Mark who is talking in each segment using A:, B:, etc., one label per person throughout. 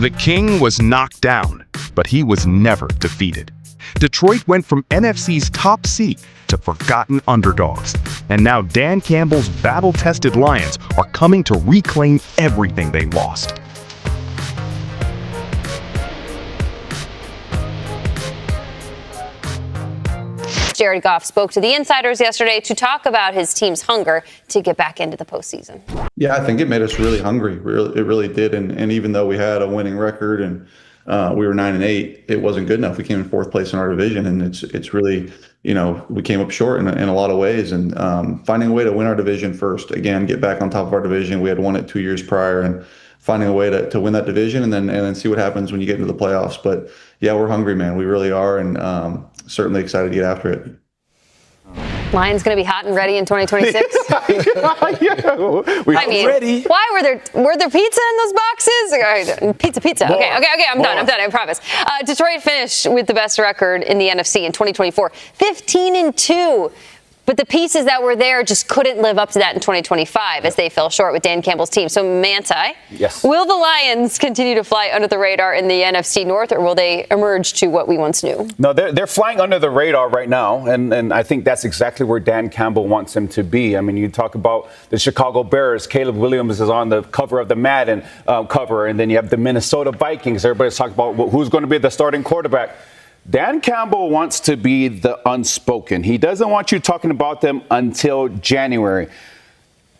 A: The King was knocked down, but he was never defeated. Detroit went from NFC's top seed to forgotten underdogs. And now Dan Campbell's battle-tested Lions are coming to reclaim everything they lost.
B: Jared Goff spoke to the insiders yesterday to talk about his team's hunger to get back into the postseason.
C: Yeah, I think it made us really hungry. It really did. And even though we had a winning record and we were 9-8, it wasn't good enough. We came in fourth place in our division, and it's really, we came up short in a lot of ways. And finding a way to win our division first, again, get back on top of our division. We had won it 2 years prior, and finding a way to win that division and then see what happens when you get into the playoffs. But yeah, we're hungry, man. We really are, and certainly excited to get after it.
B: Lions going to be hot and ready in 2026?
D: Ready.
B: Why were there pizza in those boxes? Pizza. Okay, I'm done, I promise. Detroit finished with the best record in the NFC in 2024, 15-2. But the pieces that were there just couldn't live up to that in 2025 as they fell short with Dan Campbell's team. So, Manti,
D: yes.
B: Will the Lions continue to fly under the radar in the NFC North, or will they emerge to what we once knew?
D: No, they're flying under the radar right now, and I think that's exactly where Dan Campbell wants them to be. I mean, you talk about the Chicago Bears. Caleb Williams is on the cover of the Madden cover, and then you have the Minnesota Vikings. Everybody's talking about who's going to be the starting quarterback. Dan Campbell wants to be the unspoken. He doesn't want you talking about them until January.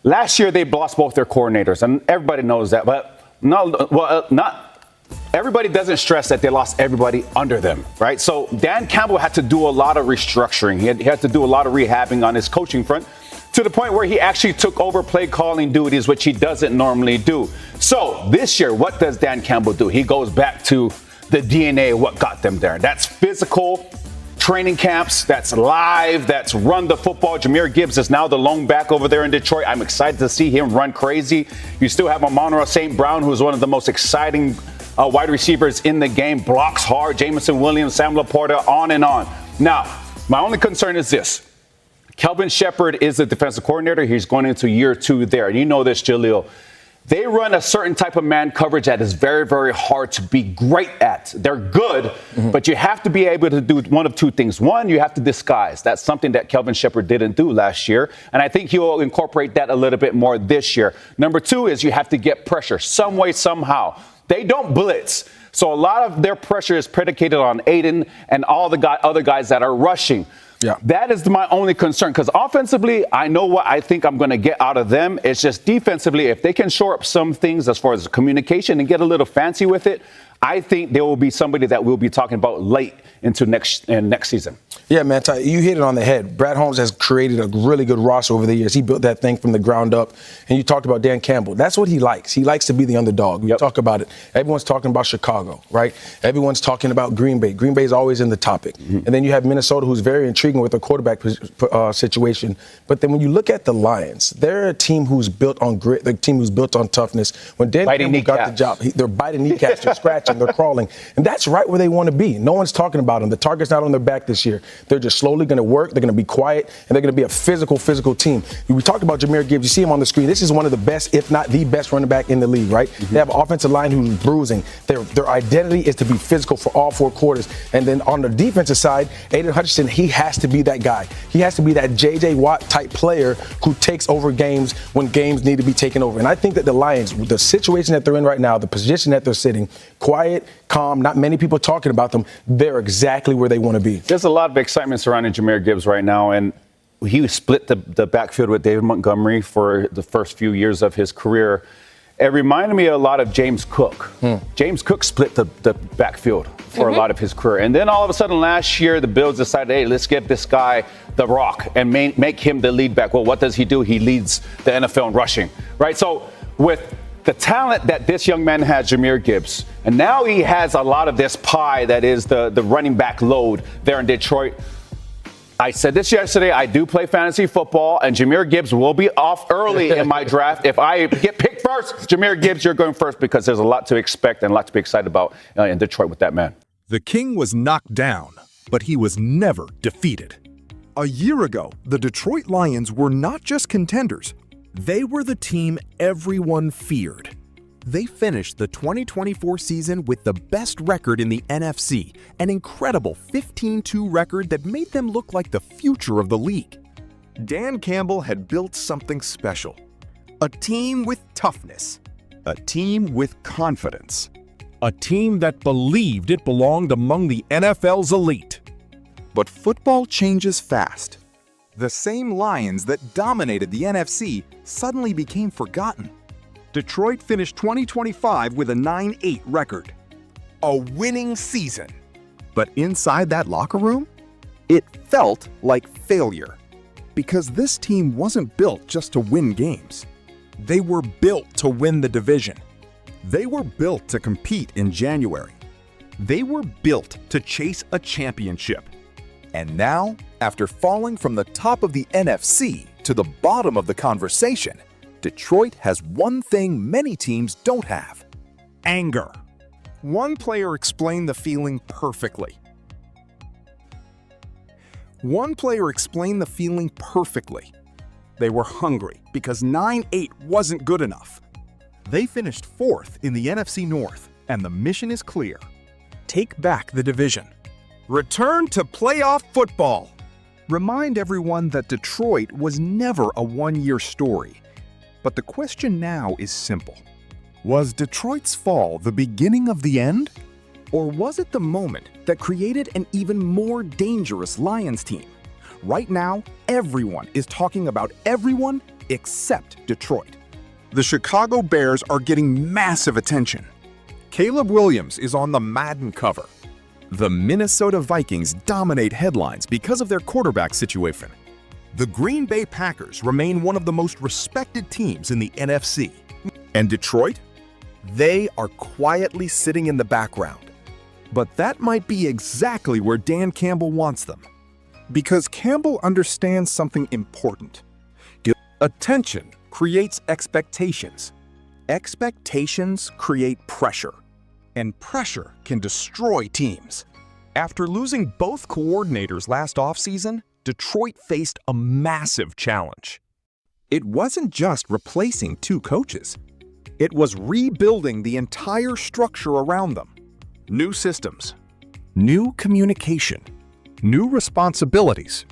D: Last year, they lost both their coordinators, and everybody knows that. But not everybody doesn't stress that they lost everybody under them, right? So Dan Campbell had to do a lot of restructuring. He had to do a lot of rehabbing on his coaching front, to the point where he actually took over play calling duties, which he doesn't normally do. So this year, what does Dan Campbell do? He goes back to the DNA of what got them there. That's physical training camps, that's live, that's run the football. Jahmyr Gibbs is now the lone back over there in Detroit. I'm excited to see him run crazy. You still have Amon-Ra St. Brown, who's one of the most exciting wide receivers in the game, blocks hard. Jameson Williams, Sam Laporta, on and on. Now, my only concern is this. Kelvin Shepard is the defensive coordinator. He's going into year 2 there. And you know this, Jaleel. They run a certain type of man coverage that is very, very hard to be great at. They're good, but you have to be able to do one of two things. One, you have to disguise. That's something that Kelvin Shepard didn't do last year, and I think he'll incorporate that a little bit more this year. Number 2 is you have to get pressure some way, somehow. They don't blitz, so a lot of their pressure is predicated on Aiden and all the other guys that are rushing. Yeah. That is my only concern, because offensively, I know what I think I'm going to get out of them. It's just defensively, if they can shore up some things as far as communication and get a little fancy with it, I think there will be somebody that we'll be talking about late into next season.
E: Yeah, man, you hit it on the head. Brad Holmes has created a really good roster over the years. He built that thing from the ground up. And you talked about Dan Campbell. That's what he likes. He likes to be the underdog. We talk about it. Everyone's talking about Chicago, right? Everyone's talking about Green Bay. Green Bay is always in the topic. And then you have Minnesota, who's very intriguing with the quarterback situation. But then when you look at the Lions, they're a team who's built on grit, a team who's built on toughness. When Dan Campbell got the job, they're biting kneecaps, they're scratching, they're crawling. And that's right where they want to be. No one's talking about them. The target's not on their back this year. They're just slowly going to work. They're going to be quiet, and they're going to be a physical team. We talked about Jahmyr Gibbs. You see him on the screen. This is one of the best, if not the best running back in the league, right? They have an offensive line who's bruising. Their identity is to be physical for all 4 quarters. And then on the defensive side, Aiden Hutchinson, he has to be that guy. He has to be that J.J. Watt type player who takes over games when games need to be taken over. And I think that the Lions, with the situation that they're in right now, the position that they're sitting, quiet, calm, not many people talking about them, they're exactly where they want to be.
D: There's a lot of excitement surrounding Jahmyr Gibbs right now, and he split the backfield with David Montgomery for the first few years of his career. It reminded me a lot of James Cook. James Cook split the backfield for a lot of his career. And then all of a sudden last year, the Bills decided, hey, let's give this guy the rock and make him the lead back. Well, what does he do? He leads the NFL in rushing, right? So with the talent that this young man has, Jahmyr Gibbs, and now he has a lot of this pie that is the running back load there in Detroit. I said this yesterday, I do play fantasy football, and Jahmyr Gibbs will be off early in my draft. If I get picked first, Jahmyr Gibbs, you're going first, because there's a lot to expect and a lot to be excited about in Detroit with that man.
A: The King was knocked down, but he was never defeated.
F: A year ago, the Detroit Lions were not just contenders. They were the team everyone feared. They finished the 2024 season with the best record in the NFC, an incredible 15-2 record that made them look like the future of the league. Dan Campbell had built something special. A team with toughness. A team with confidence. A team that believed it belonged among the NFL's elite. But football changes fast. The same Lions that dominated the NFC suddenly became forgotten. Detroit finished 2025 with a 9-8 record. A winning season. But inside that locker room, it felt like failure. Because this team wasn't built just to win games. They were built to win the division. They were built to compete in January. They were built to chase a championship. And now, after falling from the top of the NFC to the bottom of the conversation, Detroit has one thing many teams don't have: anger. One player explained the feeling perfectly. They were hungry because 9-8 wasn't good enough. They finished 4th in the NFC North, and the mission is clear. Take back the division. Return to playoff football. Remind everyone that Detroit was never a one-year story. But the question now is simple. Was Detroit's fall the beginning of the end? Or was it the moment that created an even more dangerous Lions team? Right now, everyone is talking about everyone except Detroit. The Chicago Bears are getting massive attention. Caleb Williams is on the Madden cover. The Minnesota Vikings dominate headlines because of their quarterback situation. The Green Bay Packers remain one of the most respected teams in the NFC. And Detroit? They are quietly sitting in the background. But that might be exactly where Dan Campbell wants them. Because Campbell understands something important. Attention creates expectations. Expectations create pressure. And pressure can destroy teams. After losing both coordinators last offseason, Detroit faced a massive challenge. It wasn't just replacing 2 coaches. It was rebuilding the entire structure around them. New systems, new communication, new responsibilities.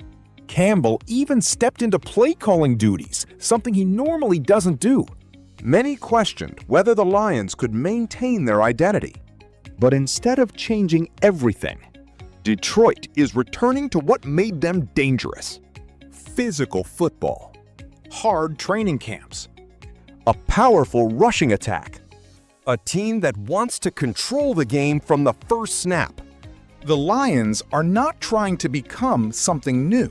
F: Campbell even stepped into play-calling duties, something he normally doesn't do. Many questioned whether the Lions could maintain their identity. But instead of changing everything, Detroit is returning to what made them dangerous. Physical football, hard training camps, a powerful rushing attack, a team that wants to control the game from the first snap. The Lions are not trying to become something new.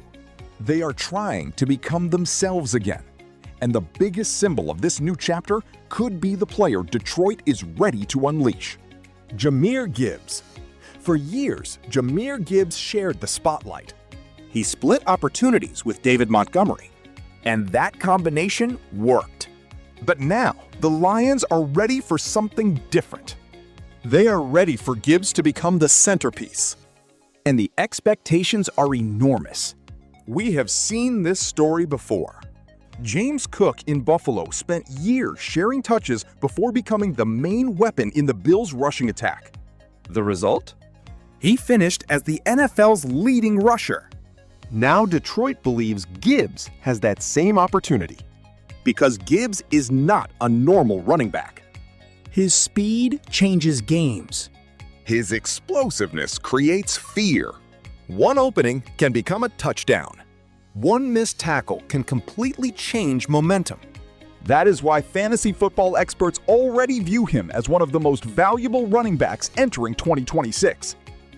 F: They are trying to become themselves again. And the biggest symbol of this new chapter could be the player Detroit is ready to unleash. Jahmyr Gibbs. For years, Jahmyr Gibbs shared the spotlight. He split opportunities with David Montgomery, and that combination worked. But now, the Lions are ready for something different. They are ready for Gibbs to become the centerpiece. And the expectations are enormous. We have seen this story before. James Cook in Buffalo spent years sharing touches before becoming the main weapon in the Bills' rushing attack. The result? He finished as the NFL's leading rusher. Now Detroit believes Gibbs has that same opportunity. Because Gibbs is not a normal running back. His speed changes games. His explosiveness creates fear. One opening can become a touchdown. One missed tackle can completely change momentum. That is why fantasy football experts already view him as one of the most valuable running backs entering 2026.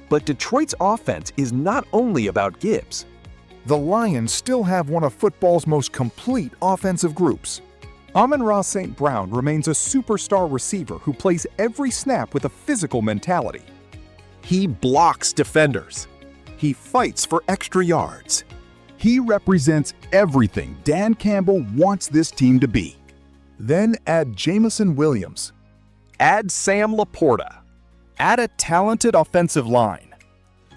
F: But Detroit's offense is not only about Gibbs. The Lions still have one of football's most complete offensive groups. Amon-Ra St. Brown remains a superstar receiver who plays every snap with a physical mentality. He blocks defenders. He fights for extra yards. He represents everything Dan Campbell wants this team to be. Then add Jameson Williams. Add Sam Laporta. Add a talented offensive line.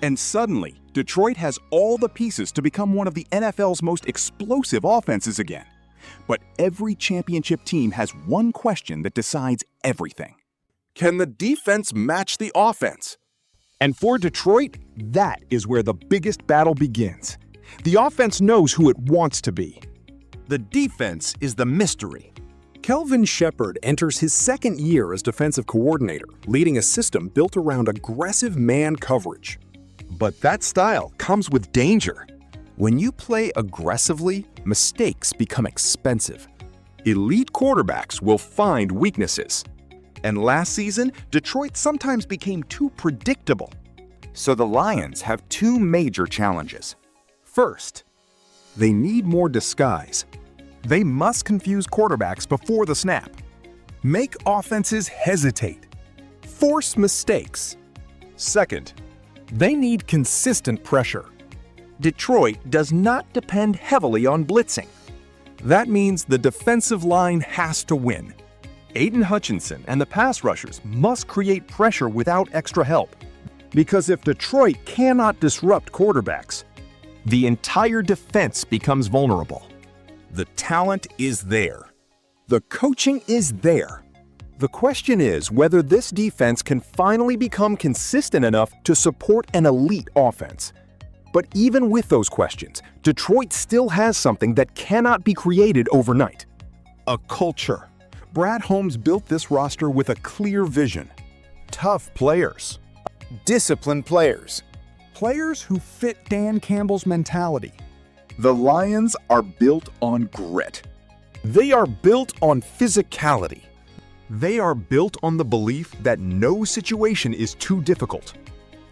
F: And suddenly, Detroit has all the pieces to become one of the NFL's most explosive offenses again. But every championship team has one question that decides everything. Can the defense match the offense? And for Detroit, that is where the biggest battle begins. The offense knows who it wants to be. The defense is the mystery. Kelvin Shepard enters his second year as defensive coordinator, leading a system built around aggressive man coverage. But that style comes with danger. When you play aggressively, mistakes become expensive. Elite quarterbacks will find weaknesses. And last season, Detroit sometimes became too predictable. So the Lions have two major challenges. First, they need more disguise. They must confuse quarterbacks before the snap, make offenses hesitate, force mistakes. Second, they need consistent pressure. Detroit does not depend heavily on blitzing. That means the defensive line has to win. Aiden Hutchinson and the pass rushers must create pressure without extra help. Because if Detroit cannot disrupt quarterbacks, the entire defense becomes vulnerable. The talent is there. The coaching is there. The question is whether this defense can finally become consistent enough to support an elite offense. But even with those questions, Detroit still has something that cannot be created overnight. A culture. Brad Holmes built this roster with a clear vision. Tough players. Disciplined players. Players who fit Dan Campbell's mentality. The Lions are built on grit. They are built on physicality. They are built on the belief that no situation is too difficult.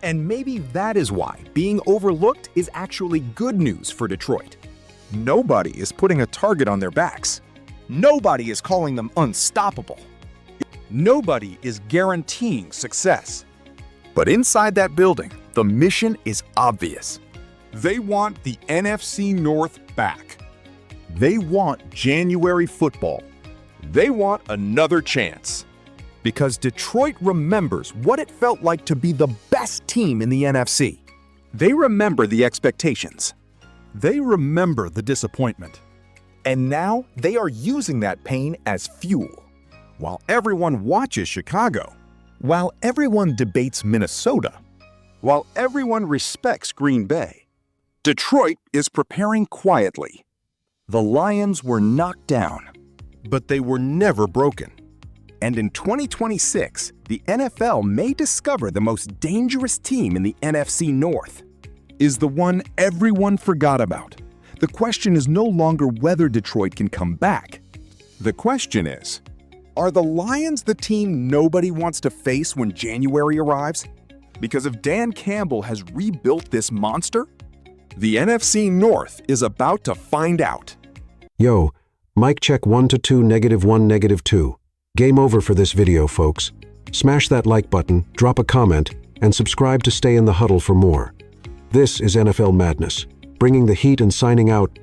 F: And maybe that is why being overlooked is actually good news for Detroit. Nobody is putting a target on their backs. Nobody is calling them unstoppable. Nobody is guaranteeing success. But inside that building, the mission is obvious. They want the NFC North back. They want January football. They want another chance. Because Detroit remembers what it felt like to be the best team in the NFC. They remember the expectations. They remember the disappointment. And now they are using that pain as fuel. While everyone watches Chicago, while everyone debates Minnesota, while everyone respects Green Bay, Detroit is preparing quietly. The Lions were knocked down, but they were never broken. And in 2026, the NFL may discover the most dangerous team in the NFC North is the one everyone forgot about. The question is no longer whether Detroit can come back. The question is, are the Lions the team nobody wants to face when January arrives? Because if Dan Campbell has rebuilt this monster, the NFC North is about to find out.
G: Yo, mic check 1 to 2, -1, -2. Game over for this video, folks. Smash that like button, drop a comment, and subscribe to stay in the huddle for more. This is NFL Madness, bringing the heat and signing out.